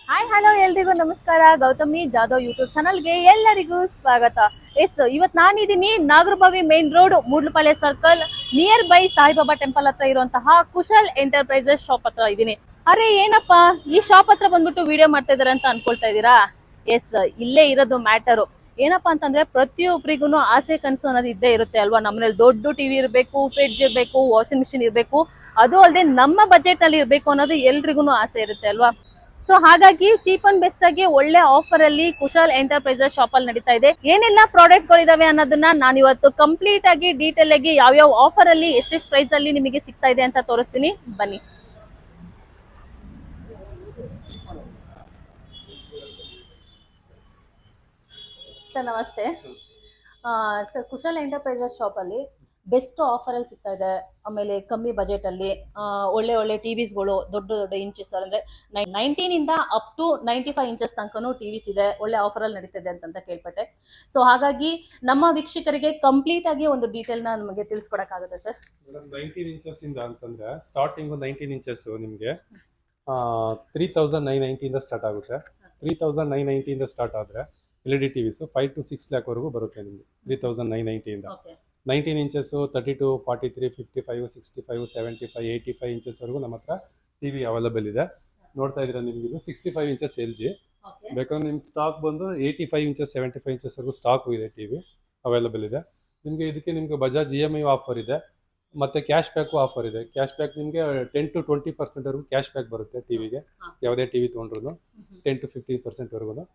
Hi hello ಎಲ್ರಿಗೂ ನಮಸ್ಕಾರ. Gautami Jadhav YouTube ಚಾನಲ್ಗೆ ಎಲ್ಲರಿಗೂ ಸ್ವಾಗತ. ಇವತ್ತು ನಾನಿದ್ದೀನಿ Nagarabhavi main road Moodalapalya circle near by Saibaba temple ಹತ್ರ ಇರುವಂತಹ ಕುಶಲ್ ಎಂಟರ್ಪ್ರೈಸಸ್ ಶಾಪ್ ಹತ್ರ ಇದ್ದೀನಿ. ಅರೆ ಏನಪ್ಪಾ ಈ ಶಾಪ್ ಹತ್ರ ಬಂದ್ಬಿಟ್ಟು ವಿಡಿಯೋ ಮಾಡ್ತಾ ಇದಾರೆ ಅಂತ ಅನ್ಕೊಳ್ತಾ ಇದ್ದೀರಾ? ಇಲ್ಲೇ ಇರೋದು ಮ್ಯಾಟರು. ಏನಪ್ಪಾ ಅಂತಂದ್ರೆ ಪ್ರತಿಯೊಬ್ಬರಿಗೂ ಆಸೆ ಕನಸು ಅನ್ನೋದು ಇದ್ದೇ ಇರುತ್ತೆ ಅಲ್ವಾ. ನಮ್ಮನೇಲಿ ದೊಡ್ಡ ಟಿವಿ ಇರಬೇಕು, ಫ್ರಿಡ್ಜ್ ಇರಬೇಕು, ವಾಷಿಂಗ್ ಮಿಷಿನ್ ಇರಬೇಕು, ಅದು ಅಲ್ಲದೆ ನಮ್ಮ ಬಜೆಟ್ ನಲ್ಲಿ ಇರಬೇಕು ಅನ್ನೋದು ಎಲ್ರಿಗೂ ಆಸೆ ಇರುತ್ತೆ ಅಲ್ವಾ. ಸೊ ಹಾಗಾಗಿ ಚೀಪ್ ಅಂಡ್ ಬೆಸ್ಟ್ ಆಗಿ ಒಳ್ಳೆ ಆಫರ್ ಅಲ್ಲಿ ಕುಶಲ್ ಎಂಟರ್ಪ್ರೈಸಸ್ ಶಾಪ್ ಅಲ್ಲಿ ನಡೀತಾ ಇದೆ. ಏನೆಲ್ಲ ಪ್ರಾಡಕ್ಟ್ ಗಳಿದಾವೆ ಅನ್ನೋದನ್ನ ನಾನು ಇವತ್ತು ಕಂಪ್ಲೀಟ್ ಆಗಿ ಡೀಟೇಲ್ ಆಗಿ ಯಾವ್ಯಾವ ಆಫರ್ ಅಲ್ಲಿ ಎಷ್ಟೆಷ್ಟು ಪ್ರೈಸ್ ಅಲ್ಲಿ ನಿಮಗೆ ಸಿಗ್ತಾ ಇದೆ ಅಂತ ತೋರಿಸ್ತೀನಿ, ಬನ್ನಿ. ಸರ್ ನಮಸ್ತೆ. ಸರ್ ಕುಶಲ್ ಎಂಟರ್ಪ್ರೈಸಸ್ ಶಾಪ್ ಅಲ್ಲಿ ಬೆಸ್ಟ್ ಆಫರ್ ಅಲ್ಲಿ ಸಿಗ್ತಾ ಇದೆ. ಆಮೇಲೆ ಕಮ್ಮಿ ಬಜೆಟ್ ಅಲ್ಲಿ ಒಳ್ಳೆ ಒಳ್ಳೆ ಟಿವಿಸ್ಗಳು ದೊಡ್ಡ ದೊಡ್ಡ ಇಂಚಸ್ ಅಂದ್ರೆ 19 ಇಂದ ಅಪ್ ಟು 95 ಇಂಚಸ್ ತನಕನೂ ಟಿವಿಸ್ ಇದೆ. ಒಳ್ಳೆ ಆಫರ್ ಅಲ್ಲಿ ನಡೀತಿದೆ ಅಂತ ಕೇಳ್ಪಟ್ಟೆ. ಸೊ ಹಾಗಾಗಿ ನಮ್ಮ ವೀಕ್ಷಕರಿಗೆ ಕಂಪ್ಲೀಟ್ ಆಗಿ ಒಂದು ಡೀಟೇಲ್ ನ ನಮಗೆ ತಿಳಿಸ್ಕೊಡಕ್ಕಾಗುತ್ತೆ ಸರ್? 19 ಇಂಚಸ್ ಇಂದ ಅಂತಂದ್ರೆ ಸ್ಟಾರ್ಟಿಂಗ್ 19 ಇಂಚಸ್ ನಿಮಗೆ 3990 ಇಂದ ಸ್ಟಾರ್ಟ್ ಆಗುತ್ತೆ. 3990 ಇಂದ ಸ್ಟಾರ್ಟ್ ಆದ್ರೆ LED ಟಿವಿಸ್ 5 to 6 lakh ವರೆಗೂ ಬರುತ್ತೆ ನಿಮಗೆ 3990 ಇಂದ. 19 ಇಂಚಸ್ 32, 43, 55, 65, 75, 85 ಇಂಚಸ್ ವರೆಗೂ ನಮ್ಮ ಹತ್ರ ಟಿವಿ ಅವೈಲಬಲ್ ಇದೆ. ನೋಡ್ತಾ ಇದ್ರೆ ನಿಮ್ಗೆ ಇದು 65 ಇಂಚಸ್ LG. ಬೇಕಾದ್ರೆ ನಿಮ್ಗೆ ಸ್ಟಾಕ್ ಬಂದು 85 ಇಂಚಸ್ 75 ಇಂಚಸ್ ವರೆಗೂ ಸ್ಟಾಕ್ ಇದೆ, ಟಿವಿ ಅವೈಲಬಲ್ ಇದೆ ನಿಮಗೆ. ಇದಕ್ಕೆ ನಿಮ್ಗೆ ಬಜಾಜ್ EMI ಆಫರ್ ಇದೆ, ಮತ್ತೆ ಕ್ಯಾಶ್ ಬ್ಯಾಕು ಆಫರ್ ಇದೆ. ಕ್ಯಾಶ್ ಬ್ಯಾಕ್ ನಿಮಗೆ 10 to 20% ವರೆಗೂ ಕ್ಯಾಶ್ ಬ್ಯಾಕ್ ಬರುತ್ತೆ ಟಿವಿಗೆ. ಯಾವುದೇ ಟಿವಿ ತೊಗೊಂಡ್ರು 10 to 15% ವರೆಗೂ.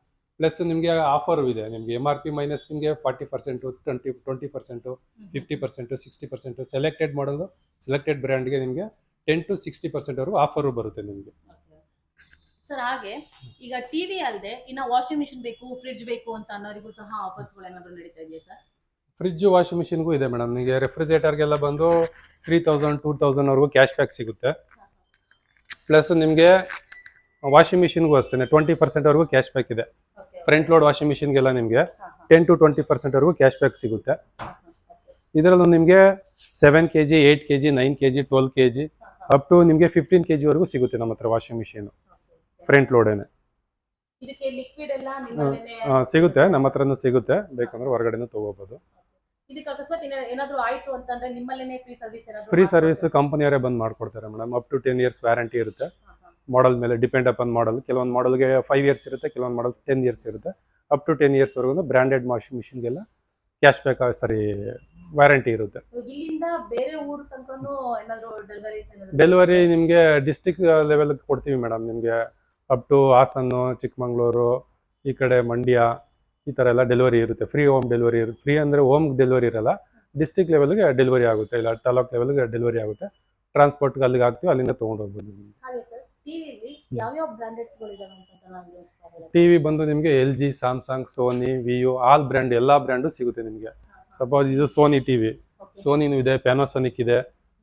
ಪ್ಲಸ್ ನಿಮಗೆ ಆಫರ್ ಇದೆ, ನಿಮಗೆ MRP ಮೈನಸ್ ನಿಮಗೆ 40%, 20%, 50%, 60%. ಸೆಲೆಕ್ಟೆಡ್ ಮಾಡೋದು ಸೆಲೆಕ್ಟೆಡ್ ಬ್ರ್ಯಾಂಡ್ಗೆ ನಿಮಗೆ 10 to 60% ವರೆಗೂ ಆಫರ್ ಬರುತ್ತೆ ನಿಮಗೆ. ಸರ್ ಹಾಗೆ ಈಗ ಟಿವಿ ಅಲ್ಲದೆ ಇನ್ನ ವಾಷಿಂಗ್ ಮಿಷಿನ್ ಬೇಕು, ಫ್ರಿಡ್ಜ್ ಬೇಕು ಅಂತ ಅನ್ನೋರಿಗೂ ಸಹ ಆಫರ್ಸ್ ಗಳು ಏನಾದ್ರು ನಡೀತಾ ಇದೆಯಾ ಸರ್? ಫ್ರಿಡ್ಜ್ ವಾಷಿಂಗ್ ಮಿಷಿನ್ಗೂ ಇದೆ ಮೇಡಮ್. ನಿಮಗೆ ರೆಫ್ರಿಜರೇಟರ್ಗೆಲ್ಲ ಬಂದು 3000, 2000 ವರೆಗೂ ಕ್ಯಾಶ್ ಬ್ಯಾಕ್ ಸಿಗುತ್ತೆ. ಪ್ಲಸ್ ನಿಮಗೆ ವಾಷಿಂಗ್ ಮಿಷಿನ್ಗೂ ಅಷ್ಟೇ 20% ವರೆಗೂ ಕ್ಯಾಶ್ ಬ್ಯಾಕ್ ಇದೆ. ಫ್ರಂಟ್ ಲೋಡ್ ವಾಷಿಂಗ್ ಮಿಷಿನ್ಗೆಲ್ಲ ನಿಮಗೆ 10 to 20% ವರೆಗೂ ಕ್ಯಾಶ್ ಬ್ಯಾಕ್ ಸಿಗುತ್ತೆ. ಇದರಲ್ಲೂ ನಿಮಗೆ 7 kg, 8 kg, 9 kg, 12 kg up to ನಿಮಗೆ 15 kg ವರೆಗೂ ಸಿಗುತ್ತೆ ನಮ್ಮ ಹತ್ರ ವಾಷಿಂಗ್ ಮಿಷಿನ್. ಫ್ರಂಟ್ ಲೋಡೇನೆ ಸಿಗುತ್ತೆ, ನಮ್ಮ ಹತ್ರನೂ ಸಿಗುತ್ತೆ. ಬೇಕಂದ್ರೆ ಹೊರಗಡೆನೂ ತಗೋಬಹುದು. ಫ್ರೀ ಸರ್ವಿಸ್ ಕಂಪನಿಯವರೇ ಬಂದು ಮಾಡ್ಕೊಡ್ತಾರೆ madam. Up to 10 years warranty ಇರುತ್ತೆ. ಮಾಡಲ್ ಮೇಲೆ ಡಿಪೆಂಡ್ ಅಪಾನ್ ಮಾಡಲ್. ಕೆಲವೊಂದು ಮಾಡಲ್ಗೆ 5 years ಇರುತ್ತೆ, ಕೆಲವೊಂದು ಮಾಡಲ್ 10 years ಇರುತ್ತೆ. ಅಪ್ ಟು 10 years ವರೆಗೂ ಬ್ರ್ಯಾಂಡೆಡ್ ವಾಷಿಂಗ್ ಮಿಷಿನ್ಗೆಲ್ಲ ಕ್ಯಾಶ್ ಬ್ಯಾಕ್ ವ್ಯಾರಂಟಿ ಇರುತ್ತೆ. ಡೆಲಿವರಿ ನಿಮಗೆ ಡಿಸ್ಟಿಕ್ ಲೆವೆಲ್ ಕೊಡ್ತೀವಿ ಮೇಡಮ್. ನಿಮಗೆ ಅಪ್ ಟು ಹಾಸನ್ನು, ಚಿಕ್ಕಮಂಗ್ಳೂರು, ಈ ಕಡೆ ಮಂಡ್ಯ, ಈ ಥರ ಎಲ್ಲ ಡೆಲಿವರಿ ಇರುತ್ತೆ. ಫ್ರೀ ಹೋಮ್ ಡೆಲಿವರಿ ಇರುತ್ತೆ. ಫ್ರೀ ಅಂದರೆ ಹೋಮ್ ಡೆಲಿವರಿ ಇರಲ್ಲ, ಡಿಸ್ಟಿಕ್ ಲೆವೆಲ್ಗೆ ಡೆಲಿವರಿ ಆಗುತ್ತೆ, ಇಲ್ಲ ತಾಲೂಕ್ ಲೆವೆಲ್ಗೆ ಡೆಲಿವರಿ ಆಗುತ್ತೆ. ಟ್ರಾನ್ಸ್ಪೋರ್ಟ್ಗೆ ಅಲ್ಲಿಗೆ ಹಾಕ್ತೀವಿ, ಅಲ್ಲಿಂದ ತೊಗೊಂಡು ಹೋಗ್ಬೋದು. ಟಿವಿ ಬಂದು ನಿಮಗೆ LG, ಸ್ಯಾಮ್ಸಂಗ್, ಸೋನಿ, ವಿಯೋ ಆಲ್ ಬ್ರ್ಯಾಂಡ್, ಎಲ್ಲ ಬ್ರ್ಯಾಂಡು ಸಿಗುತ್ತೆ ನಿಮಗೆ. ಸಪೋಸ್ ಇದು ಸೋನಿ ಟಿವಿ, ಸೋನಿನೂ ಇದೆ, ಪ್ಯಾನಾಸೋನಿಕ್ ಇದೆ,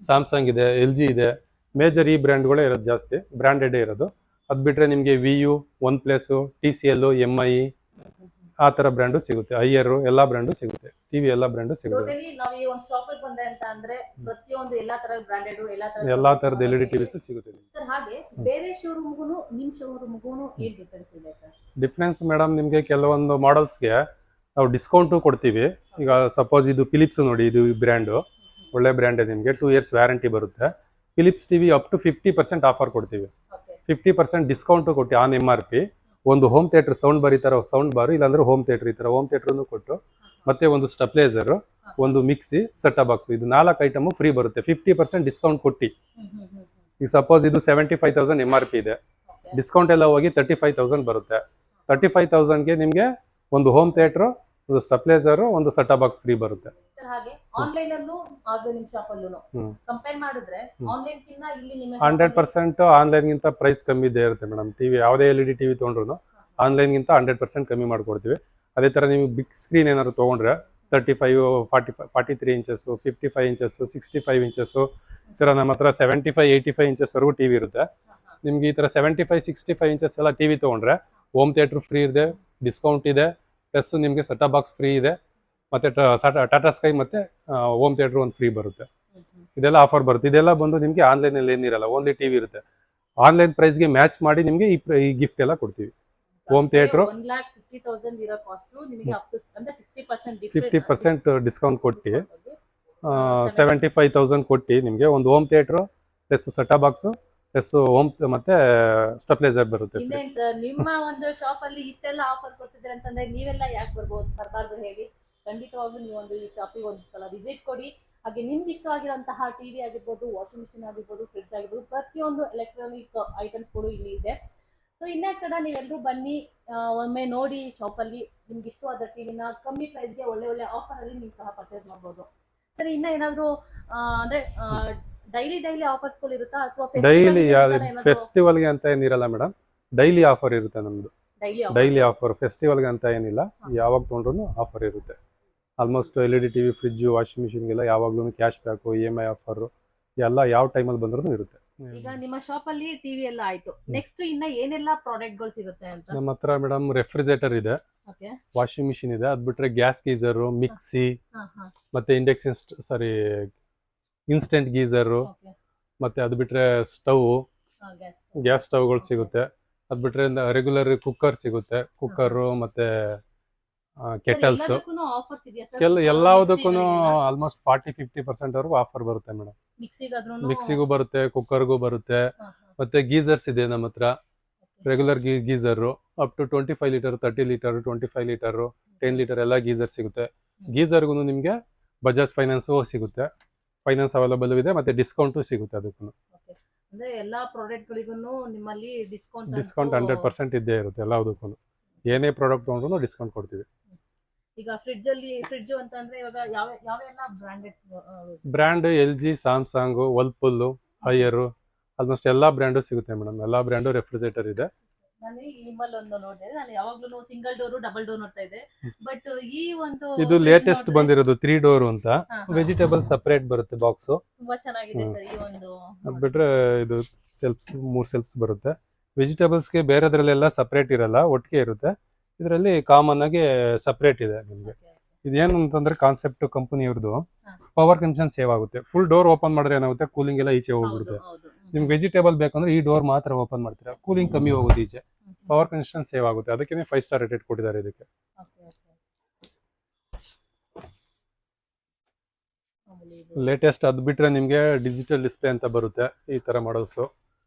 ಸ್ಯಾಮ್ಸಂಗ್ ಇದೆ, LG ಇದೆ. ಮೇಜರ್ ಈ ಬ್ರ್ಯಾಂಡ್ಗಳೇ ಇರೋದು, ಜಾಸ್ತಿ ಬ್ರ್ಯಾಂಡೆಡೇ ಇರೋದು. ಅದು ಬಿಟ್ಟರೆ ನಿಮಗೆ ವಿಯು, OnePlus, TCL, MI ಆ ಥರ ಬ್ರ್ಯಾಂಡು ಸಿಗುತ್ತೆ. ಐಯರ್ ಎಲ್ಲ ಬ್ರ್ಯಾಂಡು ಸಿಗುತ್ತೆ. ಟಿವಿ ಎಲ್ಲ ಬ್ರ್ಯಾಂಡು ಸಿಗುತ್ತೆ. ಎಲ್ಲ ಥರದ LED ಟಿವಿಸ್ ಸಿಗುತ್ತೆ. ಡಿಫ್ರೆನ್ಸ್ ಮೇಡಮ್, ನಿಮಗೆ ಕೆಲವೊಂದು ಮಾಡಲ್ಸ್ಗೆ ನಾವು ಡಿಸ್ಕೌಂಟು ಕೊಡ್ತೀವಿ. ಈಗ ಸಪೋಸ್ ಇದು ಫಿಲಿಪ್ಸ್ ನೋಡಿ, ಇದು ಬ್ರ್ಯಾಂಡು ಒಳ್ಳೆ ಬ್ರ್ಯಾಂಡ್ ಇದೆ. ನಿಮಗೆ 2 years ವ್ಯಾರಂಟಿ ಬರುತ್ತೆ. Philips TV up to 50% offer ಕೊಡ್ತೀವಿ. 50% ಡಿಸ್ಕೌಂಟು ಕೊಟ್ಟು ಆನ್ MRP. ಒಂದು ಹೋಮ್ ಥಿಯೇಟರ್ ಸೌಂಡ್ ಬಾರ್, ಈ ಥರ ಸೌಂಡ್ ಬಾರು, ಇಲ್ಲಾಂದ್ರೆ ಹೋಮ್ ಥಿಯೇಟರ್, ಈ ಥರ ಹೋಮ್ ಥಿಯೇಟರ್ನು ಕೊಟ್ಟು, ಮತ್ತೆ ಒಂದು ಸ್ಟೆಪ್ಲೈಸರು, ಒಂದು ಮಿಕ್ಸಿ, ಸೆಟ್ ಬಾಕ್ಸ್, ಇದು 4 ಐಟಮು ಫ್ರೀ ಬರುತ್ತೆ 50% ಡಿಸ್ಕೌಂಟ್ ಕೊಟ್ಟು. ಈಗ ಸಪೋಸ್ ಇದು 75,000 MRP ಇದೆ, ಡಿಸ್ಕೌಂಟ್ ಎಲ್ಲ ಹೋಗಿ 35,000 ಬರುತ್ತೆ. 35,000ಗೆ ನಿಮಗೆ ಒಂದು ಹೋಮ್ ಥಿಯೇಟರ್, ಒಂದು ಸ್ಟೆಪ್ಲೈಸರು, ಒಂದು ಸೆಟ್ ಬಾಕ್ಸ್ ಫ್ರೀ ಬರುತ್ತೆ. ಆನ್ಲೈನ್ ಅಲ್ಲೂ ಹಾಗೆ ನಿಮ್ಮ ಶಾಪ್ ಅಲ್ಲೂ ಕಂಪೇರ್ ಮಾಡಿದ್ರೆ ಆನ್ಲೈನ್ ಕಿನ್ನ ಇಲ್ಲಿ ನಿಮ್ಮ 100% ಆನ್ಲೈನ್ ಗಿಂತ ಪ್ರೈಸ್ ಕಮ್ಮಿ ಇದ್ದೇ ಇರುತ್ತೆ ಮೇಡಮ್. ಟಿವಿ ಯಾವುದೇ LED ಟಿವಿ ತೊಗೊಂಡ್ರು ಆನ್ಲೈನ್ ಗಿಂತ 100% ಕಮ್ಮಿ ಮಾಡ್ಕೊಡ್ತೀವಿ. ಅದೇ ಥರ ನೀವು ಬಿಗ್ ಸ್ಕ್ರೀನ್ ಏನಾದ್ರು ತೊಗೊಂಡ್ರೆ 35, 43 ಇಂಚಸ್, 55 ಇಂಚಸ್, 65 ಇಂಚಸ್ಸು, ಈ ಥರ ನಮ್ಮ ಹತ್ರ 75, 85 ಇಂಚಸ್ ವರೆಗೂ ಟಿವಿ ಇರುತ್ತೆ. ನಿಮ್ಗೆ ಈ ಥರ 75, 65 ಇಂಚಸ್ ಎಲ್ಲ ಟಿವಿ ತೊಗೊಂಡ್ರೆ ಹೋಮ್ ಥಿಯೇಟ್ರ್ ಫ್ರೀ ಇದೆ, ಡಿಸ್ಕೌಂಟ್ ಇದೆ, ಪ್ಲಸ್ ನಿಮಗೆ ಸೆಟ್ ಬಾಕ್ಸ್ ಫ್ರೀ ಇದೆ, ಮತ್ತು ಟಾಟಾ ಸ್ಕೈ ಮತ್ತು ಹೋಮ್ ಥಿಯೇಟ್ರ್ ಒಂದು ಫ್ರೀ ಬರುತ್ತೆ. ಇದೆಲ್ಲ ಆಫರ್ ಬರುತ್ತೆ. ಇದೆಲ್ಲ ಬಂದು ನಿಮಗೆ ಆನ್ಲೈನಲ್ಲಿ ಏನಿರಲ್ಲ, ಓನ್ಲಿ ಟಿವಿ ಇರುತ್ತೆ. ಆನ್ಲೈನ್ ಪ್ರೈಸ್ಗೆ ಮ್ಯಾಚ್ ಮಾಡಿ ನಿಮಗೆ ಈ ಗಿಫ್ಟ್ ಎಲ್ಲ ಕೊಡ್ತೀವಿ. ಹೋಮ್ ಥಿಯೇಟ್ರು 1,50,000 ಇರೋ ಕಾಸ್ಟ್ ನಿಮಗೆ ಅಪ್ ಟು ಅಂದ್ರೆ 60% 50% ಡಿಸ್ಕೌಂಟ್ ಕೊಟ್ಟು 75,000 ಕೊಟ್ಟು ನಿಮಗೆ ಒಂದು home theatre plus set top box plus home ಮತ್ತೆ ಸ್ಟೆಪ್ಲೈಸರ್ ಬರುತ್ತೆ. ಇನ್ನೇನ್ ಸರ್ ನಿಮ್ಮ ಒಂದು ಶಾಪ್ ಅಲ್ಲಿ ಇಷ್ಟೆಲ್ಲ ಆಫರ್ ಕೊಡ್ತಿದ್ರೆ ಅಂತಂದ್ರೆ ನೀವೆಲ್ಲ ಯಾಕೆ ಬರಬಾರ್ದು ಹೇಳಿ. ಖಂಡಿತವಾಗ್ಲೂ ನೀವು ಒಂದು ಈ ಶಾಪಿಗೆ ಒಂದು ಸಲ ವಿಸಿಟ್ ಕೊಡಿ. ಹಾಗೆ ನಿಮ್ಗೆ ಇಷ್ಟವಾಗಿರುವಂತಹ ಟಿವಿ ಆಗಿರ್ಬೋದು, ವಾಷಿಂಗ್ ಮಿಷಿನ್ ಆಗಿರ್ಬೋದು, ಫ್ರಿಡ್ಜ್ ಆಗಿರ್ಬೋದು, ಪ್ರತಿಯೊಂದು ಎಲೆಕ್ಟ್ರಾನಿಕ್ ಐಟಮ್ಸ್ಗಳು ಇಲ್ಲಿ ಇದೆ. ಸೊ ಇನ್ನೊಂದು ಕಡೆ ನೀವೆಲ್ಲರೂ ಬನ್ನಿ, ಒಮ್ಮೆ ನೋಡಿ ಶಾಪಲ್ಲಿ ನಿಮ್ಗೆ ಇಷ್ಟವಾದ ಟಿವಿನ ಕಮ್ಮಿ ಪ್ರೈಸ್ಗೆ ಒಳ್ಳೆ ಆಫರ್ ಅಲ್ಲಿ ನೀವು ಸಹ ಪರ್ಚೇಸ್ ಮಾಡ್ಬೋದು. ಸರಿ, ಇನ್ನ ಏನಾದ್ರು ಅಂದ್ರೆ ಡೈಲಿ ಆಫರ್ಸ್ಗಳು ಇರುತ್ತಾ ಅಥವಾ ಡೈಲಿ ಫೆಸ್ಟಿವಲ್ಗೆ ಅಂತ ಏನಿರಲ್ಲ ಮೇಡಮ್, ಡೈಲಿ ಆಫರ್ ಇರುತ್ತೆ ನಮ್ದು. ಡೈಲಿ ಆಫರ್, ಫೆಸ್ಟಿವಲ್ಗೆ ಅಂತ ಏನಿಲ್ಲ, ಯಾವಾಗ ತೊಗೊಂಡ್ರು ಆಫರ್ ಇರುತ್ತೆ. Almost LED TV, fridge, washing ಮಿಷಿನ್ಗೆಲ್ಲ ಯಾವಾಗ್ಲೂ ಕ್ಯಾಶ್ ಬ್ಯಾಕು, EMI ಆಫರ್ ಎಲ್ಲ ಯಾವ ಟೈಮಲ್ಲಿ ಬಂದ್ರೂ ಇರುತ್ತೆ. ಈಗ ನಿಮ್ಮ ಶಾಪ್ ಅಲ್ಲಿ ಟಿವಿ ಎಲ್ಲ ಆಯ್ತು, ನೆಕ್ಸ್ಟ್ ಇನ್ನ ಏನೆಲ್ಲ ಪ್ರಾಡಕ್ಟ್ಗಳು ಸಿಗುತ್ತೆ ಅಂತ? ನಮ್ಮ ಹತ್ರ ಮೇಡಮ್ ರೆಫ್ರಿಜರೇಟರ್ ಇದೆ, ವಾಷಿಂಗ್ ಮಿಷಿನ್ ಇದೆ, ಅದ್ ಬಿಟ್ರೆ ಗ್ಯಾಸ್ ಗೀಸರು, ಮಿಕ್ಸಿ, ಮತ್ತೆ ಇಂಡಕ್ಷನ್ ಇನ್ಸ್ಟೆಂಟ್ ಗೀಸರು, ಮತ್ತೆ ಅದು ಬಿಟ್ರೆ ಸ್ಟವ್, ಗ್ಯಾಸ್ ಸ್ಟವ್ಗಳು ಸಿಗುತ್ತೆ. ಅದ್ ಬಿಟ್ರೆ ರೆಗ್ಯುಲರ್ ಕುಕ್ಕರ್ ಸಿಗುತ್ತೆ, ಕುಕ್ಕರು ಮತ್ತೆ ಕೆಟಲ್ಸ್ ಎಲ್ಲದಕ್ಕೂ ಆಲ್ಮೋಸ್ಟ್ 40-50% ವರೆಗೂ ಆಫರ್ ಬರುತ್ತೆ ಮೇಡಮ್. ಮಿಕ್ಸಿಗೂ ಬರುತ್ತೆ, ಕುಕ್ಕರ್ಗೂ ಬರುತ್ತೆ. ಮತ್ತೆ ಗೀಸರ್ಸ್ ಇದೆ ನಮ್ಮ ಹತ್ರ, regular geyser up to 25 litre, 30 litre, 25 litre, 10 litre ಎಲ್ಲ ಗೀಸರ್ ಸಿಗುತ್ತೆ. ಗೀಸರ್ಗೂ ನಿಮಗೆ ಬಜಾಜ್ ಫೈನಾನ್ಸ್ ಸಿಗುತ್ತೆ, ಫೈನಾನ್ಸ್ ಅವೈಲಬಲ್ ಇದೆ, ಮತ್ತೆ ಡಿಸ್ಕೌಂಟು ಸಿಗುತ್ತೆ. ಅದಕ್ಕೂ ಅಂದ್ರೆ ಎಲ್ಲಾ ಪ್ರಾಡಕ್ಟ್ಗಳಿಗೂ ನಿಮ್ಮಲ್ಲಿ ಡಿಸ್ಕೌಂಟ್ 100% ಇದ್ದೇ ಇರುತ್ತೆ. ಎಲ್ಲದಕ್ಕೂ ಏನೇ ಪ್ರಾಡಕ್ಟ್ ತಗೊಂಡ್ರು ಡಿಸ್ಕೌಂಟ್ ಕೊಡ್ತೀವಿ. ಈಗ ಫ್ರಿಡ್ಜ್ ಅಂತಂದ್ರೆ ಇವಾಗ ಯಾವೆಲ್ಲ brand LG, Samsung, Whirlpool, higher, almost ಎಲ್ಲಾ ಬ್ರ್ಯಾಂಡು ಸಿಗುತ್ತೆ ಮೇಡಮ್. ಎಲ್ಲಾ ಬ್ರ್ಯಾಂಡು ರೆಫ್ರಿಜರೇಟರ್ ಇದೆ. ನಾನು ನಿಮ್ಮಲ್ಲಿ ಒಂದು ನೋಡಿದೆ, ನಾನು ಯಾವಾಗ್ಲೂ ಸಿಂಗಲ್ ಡೋರ್, ಡಬಲ್ ಡೋರ್ ನೋಡ್ತಾ ಇದ್ದೆ. ಬಟ್ ಈ ಒಂದು ಇದು ಲೇಟೆಸ್ಟ್ ಬಂದಿರೋದು 3 ಡೋರ್ ಅಂತ, ವೆಜಿಟೇಬಲ್ ಸಪರೇಟ್ ಬರುತ್ತೆ ಬಾಕ್ಸ್. ತುಂಬಾ ಚೆನ್ನಾಗಿದೆ ಸರ್ ಈ ಒಂದು. ಅದ್ ಬಿಟ್ರೆ ಇದು ಸೆಲ್ಫ್ಸ್, 3 ಸೆಲ್ಫ್ಸ್ ಬರುತ್ತೆ. ವೆಜಿಟೇಬಲ್ಸ್ಗೆ ಬೇರೆದ್ರಲ್ಲೆಲ್ಲ ಸಪರೇಟ್ ಇರಲ್ಲ, ಒಟ್ಟಿಗೆ ಇರುತ್ತೆ. ಇದರಲ್ಲಿ ಕಾಮನ್ ಆಗಿ ಸಪರೇಟ್ ಇದೆ ನಿಮಗೆ. ಇದೇನು ಅಂತಂದ್ರೆ ಕಾನ್ಸೆಪ್ಟ್ ಕಂಪನಿಯವ್ರದ್ದು, ಪವರ್ ಕನ್ಸಂಪ್ಷನ್ ಸೇವ್ ಆಗುತ್ತೆ. ಫುಲ್ ಡೋರ್ ಓಪನ್ ಮಾಡಿದ್ರೆ ಏನಾಗುತ್ತೆ, ಕೂಲಿಂಗ್ ಎಲ್ಲ ಈಚೆ ಹೋಗ್ಬಿಡುತ್ತೆ. ನಿಮ್ಗೆ ವೆಜಿಟೇಬಲ್ ಬೇಕಂದ್ರೆ ಈ ಡೋರ್ ಮಾತ್ರ ಓಪನ್ ಮಾಡ್ತೀರಾ, ಕೂಲಿಂಗ್ ಕಮ್ಮಿ ಹೋಗುತ್ತೆ ಈಚೆ, ಪವರ್ ಕನ್ಸಂಪ್ಷನ್ ಸೇವ್ ಆಗುತ್ತೆ. ಅದಕ್ಕೆ 5 ಸ್ಟಾರ್ ರೇಟೆಡ್ ಕೊಟ್ಟಿದ್ದಾರೆ ಇದಕ್ಕೆ. ಲೇಟೆಸ್ಟ್ ಅದ್ ಬಿಟ್ರೆ ನಿಮ್ಗೆ ಡಿಜಿಟಲ್ ಡಿಸ್ಪ್ಲೇ ಅಂತ ಬರುತ್ತೆ, ಈ ತರ ಮಾಡಲ್ಸ್.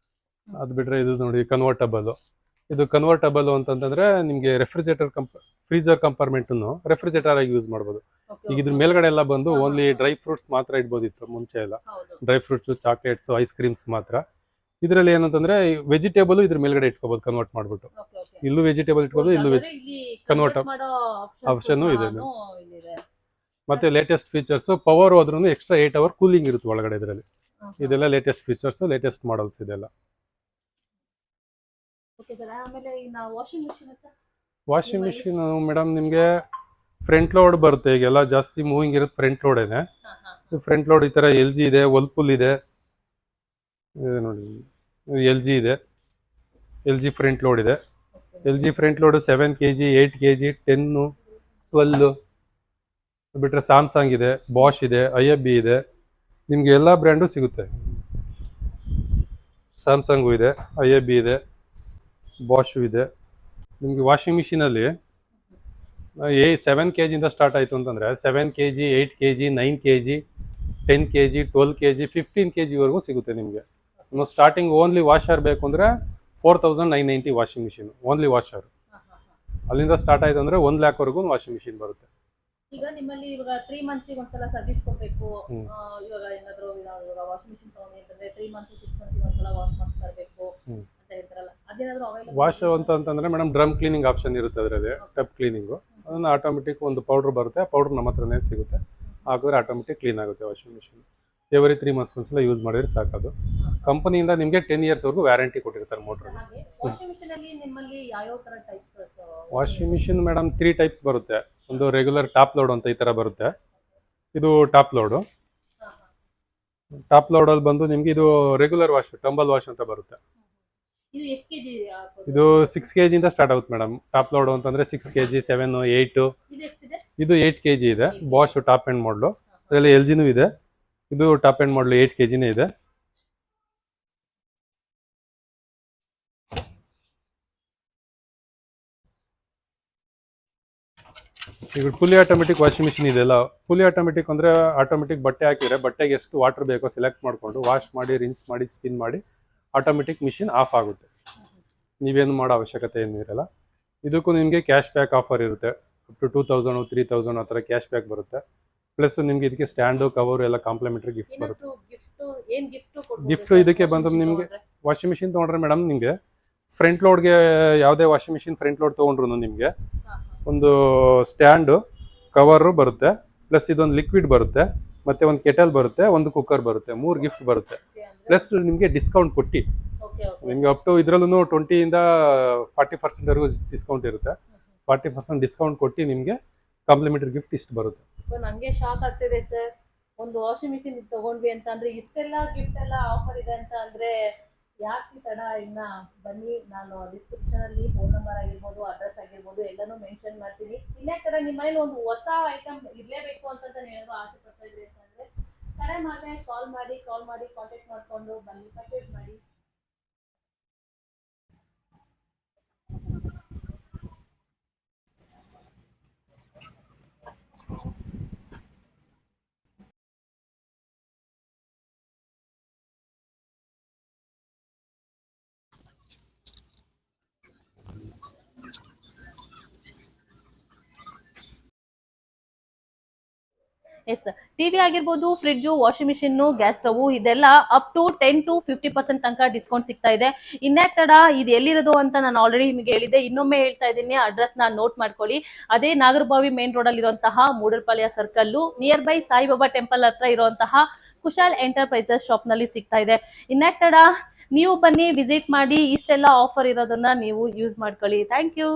ಅದ್ ಬಿಟ್ರೆ ಇದು ನೋಡಿ ಕನ್ವರ್ಟಬಲ್. ಇದು ಕನ್ವರ್ಟಬಲ್ ಅಂತಂದ್ರೆ ನಿಮ್ಗೆ ರೆಫ್ರಿಜರೇಟರ್ ಫ್ರೀಜರ್ ಕಂಪಾರ್ಟ್ಮೆಂಟ್ ರೆಫ್ರಿಜರೇಟರ್ ಆಗಿ ಯೂಸ್ ಮಾಡಬಹುದು. ಈಗ ಇದ್ರ ಮೇಲ್ಗಡೆ ಎಲ್ಲ ಬಂದು ಓನ್ಲಿ ಡ್ರೈ ಫ್ರೂಟ್ಸ್ ಮಾತ್ರ ಇಡ್ಬೋದಿತ್ತು ಮುಂಚೆ ಎಲ್ಲ, dry fruits, chocolates, ice creams ಮಾತ್ರ. ಇದರಲ್ಲಿ ಏನಂತಂದ್ರೆ ವೆಜಿಟೇಬಲ್ ಇದ್ರ ಮೇಲ್ಗಡೆ ಇಟ್ಕೋಬಹುದು, ಕನ್ವರ್ಟ್ ಮಾಡ್ಬಿಟ್ಟು. ಇಲ್ಲೂ ವೆಜಿಟೇಬಲ್ ಇಟ್ಕೋಬಹುದು, ಇಲ್ಲೂ ಕನ್ವರ್ಟ್ ಆಪ್ಷನ್ ಇದೆ. ಮತ್ತೆ ಲೇಟೆಸ್ಟ್ ಫೀಚರ್ಸ್, ಪವರ್ ಹೋದ್ರೂ ಎಕ್ಸ್ಟ್ರಾ 8 ಅವರ್ ಕೂಲಿಂಗ್ ಇರುತ್ತೆ ಒಳಗಡೆ ಇದರಲ್ಲಿ. ಇದೆಲ್ಲ ಲೇಟೆಸ್ಟ್ ಫೀಚರ್ಸ್, ಲೇಟೆಸ್ಟ್ ಮಾಡಲ್ಸ್ ಇದೆಲ್ಲ. ವಾಷಿಂಗ್ ಮಿಷಿನ್ ಮೇಡಮ್ ನಿಮಗೆ ಫ್ರಂಟ್ ಲೋಡ್ ಬರುತ್ತೆ. ಈಗೆಲ್ಲ ಜಾಸ್ತಿ ಮೂವಿಂಗ್ ಇರುತ್ತೆ ಫ್ರಂಟ್ ಲೋಡೇನೆ. ಫ್ರಂಟ್ ಲೋಡ್ ಈ ತರ LG ಇದೆ, ವರ್ಲ್ಪೂಲ್ ಇದೆ ನೋಡಿ, LG ಇದೆ, LG ಫ್ರಂಟ್ ಲೋಡ್ ಇದೆ. LG front load 7 kg, 8 kg, 10, 12. ಬಿಟ್ರೆ ಸ್ಯಾಮ್ಸಂಗ್ ಇದೆ, ಬಾಷ್ ಇದೆ, IFB ಇದೆ. ನಿಮ್ಗೆ ಎಲ್ಲಾ ಬ್ರ್ಯಾಂಡು ಸಿಗುತ್ತೆ. ಸ್ಯಾಮ್ಸಂಗು ಇದೆ, IFB ಇದೆ, ಬಾಷು ಇದೆ. ನಿಮ್ಗೆ ವಾಷಿಂಗ್ ಮಿಷಿನಲ್ಲಿ 7 kg ಇಂದ ಸ್ಟಾರ್ಟ್ ಆಯಿತು ಅಂತಂದರೆ 7 kg, 8 kg, 9 kg, 10 kg, 12 kg, 15 kg ವರೆಗೂ ಸಿಗುತ್ತೆ ನಿಮಗೆ. ಸ್ಟಾರ್ಟಿಂಗ್ ಓನ್ಲಿ ವಾಷರ್ ಬೇಕು ಅಂದರೆ 4,990 ವಾಷಿಂಗ್ ಮಿಷಿನ್, ಓನ್ಲಿ ವಾಷರ್. ಅಲ್ಲಿಂದ ಸ್ಟಾರ್ಟ್ ಆಯಿತು ಅಂದರೆ 1 lakh ವರೆಗೂ ವಾಷಿಂಗ್ ಮಿಷಿನ್ ಬರುತ್ತೆ. ಈಗ ನಿಮ್ಮಲ್ಲಿ ಇವಾಗ 3 ಮಂತ್ಸಿಗೆ ಒಂದ್ಸಲ ಸರ್ವಿಸ್ ಕೊಡಬೇಕು. ಇವಾಗ ಏನಾದರೂ ವಾಷಿಂಗ್ ಮಿಷಿನ್ ತಗೊಂಡು ಅಂತಂದ್ರೆ 3 ಮಂತ್ಸ್ 6 ಮಂತ್ಸಿಗೆ ಒಂದ್ಸಲ ವಾಶ್ ಮಾಡ್ತಾ ಇರಬೇಕು ಅಂತ ಹೇಳ್ತಾರಲ್ಲ, ಅದೇನಾದರೂ ಅವೈಲೇಬಲ್? ವಾಶ್ ಅಂತಂದ್ರೆ ಮೇಡಮ್ ಡ್ರಮ್ ಕ್ಲೀನಿಂಗ್ ಆಪ್ಷನ್ ಇರುತ್ತೆ ಅದರಲ್ಲಿ, ಟಬ್ ಕ್ಲೀನಿಂಗು. ಅದನ್ನು ಆಟೋಮೆಟಿಕ್ ಒಂದು ಪೌಡರ್ ಬರುತ್ತೆ, ಪೌಡರ್ ನಮ್ಮ ಹತ್ರನೇ ಸಿಗುತ್ತೆ, ಹಾಕಿದ್ರೆ ಆಟೋಮೆಟಿಕ್ ಕ್ಲೀನ್ ಆಗುತ್ತೆ ವಾಷಿಂಗ್ ಮಿಷಿನ್. ಎವ್ರಿ 3 ಮಂತ್ಸ್ ಒಂದ್ಸಲ ಯೂಸ್ ಮಾಡಿದ್ರೆ ಸಾಕದು. ಕಂಪನಿಯಿಂದ ನಿಮಗೆ 10 years ವರೆಗೂ ವ್ಯಾರಂಟಿ ಕೊಟ್ಟಿರ್ತಾರೆ motor. Washing machine madam 3 types ಬರುತ್ತೆ. ಒಂದು ರೆಗ್ಯುಲರ್ ಟಾಪ್ ಲೋಡ್ ಅಂತ ಈ ತರ ಬರುತ್ತೆ, ಇದು ಟಾಪ್ ಲೋಡು. ಟಾಪ್ ಲೋಡ್ ಅಲ್ಲಿ ಬಂದು ನಿಮ್ಗೆ ಇದು ರೆಗ್ಯುಲರ್ ವಾಶ್, ಟಂಬಲ್ ವಾಶ್ ಅಂತ ಬರುತ್ತೆ. ಇದು 6 kg ಇಂದ ಸ್ಟಾರ್ಟ್ ಆಗುತ್ತೆ ಮೇಡಮ್. ಟಾಪ್ ಲೋಡ್ ಅಂತಂದ್ರೆ 6 kg, 7, 8. ಇದು 8 kg ಇದೆ, ಬಾಷ್ ಟಾಪ್ ಎಂಡ್ ಮಾಡಲು. ಅದರಲ್ಲಿ LGನೂ ಇದೆ, ಇದು ಟಾಪ್ ಎಂಡ್ ಮಾಡಲು 8 kgನೇ ಇದೆ. ಈಗ ಫುಲ್ಲಿ ಆಟೋಮೆಟಿಕ್ ವಾಷಿಂಗ್ ಮಿಷಿನ್ ಇದೆಲ್ಲ. ಫುಲ್ಲಿ ಆಟೋಮೆಟಿಕ್ ಅಂದರೆ ಆಟೋಮೆಟಿಕ್ ಬಟ್ಟೆ ಹಾಕಿದ್ರೆ ಬಟ್ಟೆಗೆ ಎಷ್ಟು ವಾಟರ್ ಬೇಕೋ ಸೆಲೆಕ್ಟ್ ಮಾಡಿಕೊಂಡು ವಾಶ್ ಮಾಡಿ ರಿನ್ಸ್ ಮಾಡಿ ಸ್ಪಿನ್ ಮಾಡಿ ಆಟೋಮೆಟಿಕ್ ಮಿಷಿನ್ ಆಫ್ ಆಗುತ್ತೆ. ನೀವೇನು ಮಾಡೋ ಅವಶ್ಯಕತೆ ಏನು ಇರಲ್ಲ. ಇದಕ್ಕೂ ನಿಮಗೆ ಕ್ಯಾಶ್ ಬ್ಯಾಕ್ ಆಫರ್ ಇರುತ್ತೆ. ಅಪ್ ಟು 2000 3000 ಆ ಥರ ಕ್ಯಾಶ್ ಬ್ಯಾಕ್ ಬರುತ್ತೆ. ಪ್ಲಸ್ ನಿಮಗೆ ಇದಕ್ಕೆ ಸ್ಟ್ಯಾಂಡು ಕವರು ಎಲ್ಲ ಕಾಂಪ್ಲಿಮೆಂಟರಿ ಗಿಫ್ಟ್ ಬರುತ್ತೆ. ಗಿಫ್ಟು ಇದಕ್ಕೆ ಬಂದು ನಿಮಗೆ ವಾಷಿಂಗ್ ಮಿಷಿನ್ ತೊಗೊಂಡ್ರೆ ಮೇಡಮ್ ನಿಮಗೆ ಫ್ರಂಟ್ ಲೋಡ್ಗೆ ಯಾವುದೇ ವಾಷಿಂಗ್ ಮಿಷಿನ್ ಫ್ರಂಟ್ ಲೋಡ್ ತೊಗೊಂಡ್ರು ನಿಮಗೆ ಒಂದು ಸ್ಟ್ಯಾಂಡು ಕವರು ಬರುತ್ತೆ, ಪ್ಲಸ್ ಇದೊಂದು ಲಿಕ್ವಿಡ್ ಬರುತ್ತೆ, ಮತ್ತೆ ಒಂದು ಕೆಟಲ್ ಬರುತ್ತೆ, ಒಂದು ಕುಕ್ಕರ್ ಬರುತ್ತೆ, 3 ಗಿಫ್ಟ್ ಬರುತ್ತೆ. ಪ್ಲಸ್ ನಿಮಗೆ ಡಿಸ್ಕೌಂಟ್ ಕೊಟ್ಟು ನಿಮಗೆ ಅಪ್ ಟು ಇದರಲ್ಲೂ 20ಇಂದ 40%ವರೆಗೂ ಡಿಸ್ಕೌಂಟ್ ಇರುತ್ತೆ. 40% ಡಿಸ್ಕೌಂಟ್ ಕೊಟ್ಟು ನಿಮಗೆ ಕಾಂಪ್ಲಿಮೆಂಟರಿ ಗಿಫ್ಟ್ ಇಷ್ಟು ಬರುತ್ತೆ. ನನಗೆ ಶಾಕ್ ಆಗ್ತಿದೆ ಸರ್, ಒಂದು ವಾಷಿಂಗ್ ಮಿಷಿನ್ ತಗೊಂಡ್ವಿ ಅಂತ ಅಂದ್ರೆ ಇಷ್ಟೆಲ್ಲ ಗಿಫ್ಟ್ ಎಲ್ಲ ಆಫರ್ ಇದೆ ಅಂತ ಅಂದ್ರೆ ಯಾಕೆ ತಡ? ಇನ್ನ ಬನ್ನಿ, ನಾನು ಡಿಸ್ಕ್ರಿಪ್ಷನ್ ಅಲ್ಲಿ ಫೋನ್ ನಂಬರ್ ಆಗಿರ್ಬೋದು, ಅಡ್ರೆಸ್ ಆಗಿರ್ಬೋದು ಎಲ್ಲನೂ ಮೆನ್ಷನ್ ಮಾಡ್ತೀನಿ. ಇನ್ನೇ ತರ ನಿಮ್ಮ ಮನೇಲಿ ಒಂದು ಹೊಸ ಐಟಮ್ ಇರ್ಲೇಬೇಕು ಅಂತ ಹೇಳೋ ಆಸೆ ಪಡ್ತಾ ಇದ್ರಿ ಅಂತಂದ್ರೆ ತಡೆ ಮಾಡಿ ಕಾಲ್ ಮಾಡಿ ಕಾಂಟ್ಯಾಕ್ಟ್ ಮಾಡ್ಕೊಂಡು ಬನ್ನಿ, ಪರ್ಚೇಸ್ ಮಾಡಿ. ಎಸ್, ಟಿವಿ ಆಗಿರ್ಬೋದು, fridge, washing machine, gas stove ಇದೆಲ್ಲ ಅಪ್ ಟು 10 to 50% ತನಕ ಡಿಸ್ಕೌಂಟ್ ಸಿಗ್ತಾ ಇದೆ. ಇನ್ಯಾಕ್ ತಡ? ಇದು ಎಲ್ಲಿರೋದು ಅಂತ ನಾನು ಆಲ್ರೆಡಿ ನಿಮಗೆ ಹೇಳಿದೆ, ಇನ್ನೊಮ್ಮೆ ಹೇಳ್ತಾ ಇದ್ದೀನಿ. ಅಡ್ರೆಸ್ ನ ನೋಟ್ ಮಾಡ್ಕೊಳ್ಳಿ. ಅದೇ ನಾಗರಬಾವಿ ಮೇನ್ ರೋಡ್ ಅಲ್ಲಿ ಇರುವಂತಹ Moodalapalya circle near by Saibaba temple ಹತ್ರ ಇರುವಂತಹ ಕುಶಾಲ್ ಎಂಟರ್ಪ್ರೈಸಸ್ ಶಾಪ್ ನಲ್ಲಿ ಸಿಗ್ತಾ ಇದೆ. ಇನ್ಯಾಕ್ ತಡ? ನೀವು ಬನ್ನಿ, ವಿಸಿಟ್ ಮಾಡಿ, ಇಷ್ಟೆಲ್ಲ ಆಫರ್ ಇರೋದನ್ನ ನೀವು ಯೂಸ್ ಮಾಡ್ಕೊಳ್ಳಿ. Thank you.